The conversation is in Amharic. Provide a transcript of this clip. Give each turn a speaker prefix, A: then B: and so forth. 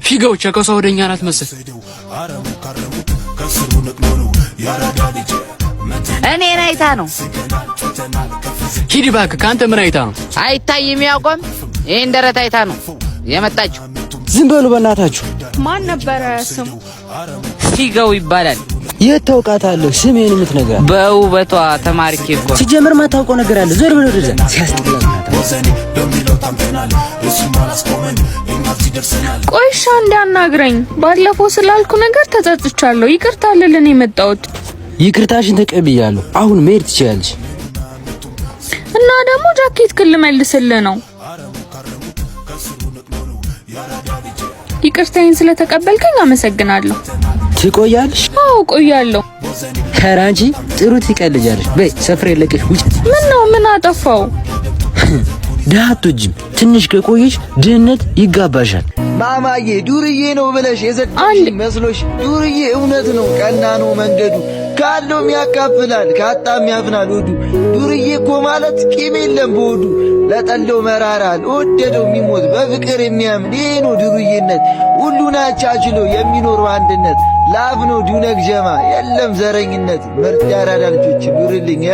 A: ፊጋው ቸከሷ ወደኛ ናት መሰል።
B: እኔ አይታ ነው።
A: ሂድ እባክህ። ካንተ ምን አይታ ነው?
B: አይታይም ያቆም። ይሄን ደረት አይታ ነው የመጣችው።
C: ዝም በሉ በእናታችሁ።
D: ማን ነበረ ስሙ?
B: ፊጋው ይባላል።
C: የት ታውቃታለህ? ስሜን የምትነግራት
B: በውበቷ ተማርኬ እኮ።
C: ሲጀምር ማታውቀው ነገር አለ። ዞር በል ወደዛ። ሲያስጠላ።
D: ቆይሻ እንዳናግረኝ። ባለፈው ስላልኩ ነገር ተጸጽቻለሁ። ይቅርታ ልልን የመጣሁት።
C: ይቅርታሽን ተቀብያለሁ። አሁን መሄድ ትችያለሽ።
D: እና ደግሞ ጃኬት ክል መልስልህ ነው። ይቅርታዬን ስለተቀበልከኝ አመሰግናለሁ።
C: ትቆያለሽ?
D: አዎ ቆያለሁ።
C: ከራንቺ ጥሩ ትቀልጃለሽ። በይ ሰፍሬ ለቀሽ ውጭ።
D: ምን ነው? ምን አጠፋው?
C: ዳህቶጅም ትንሽ ከቆየሽ ድህነት ይጋባሻል።
E: ማማዬ ዱርዬ ነው ብለሽ የዘጠኝ መስሎሽ? ዱርዬ እውነት ነው፣ ቀና ነው መንገዱ። ካለውም ያካፍላል፣ ካጣም ያፍናል ወዱ። ዱርዬ እኮ ማለት ቂም የለም በወዱ። ለጠለው መራራል፣ ወደደው የሚሞት በፍቅር የሚያምን ይሄ ነው ዱርዬነት። ሁሉን አቻችሎ የሚኖር አንድነት። ላፍ ነው ዱነግ ጀማ የለም ዘረኝነት። ምርጥ ያራዳ ልጆች ኑርልኝ።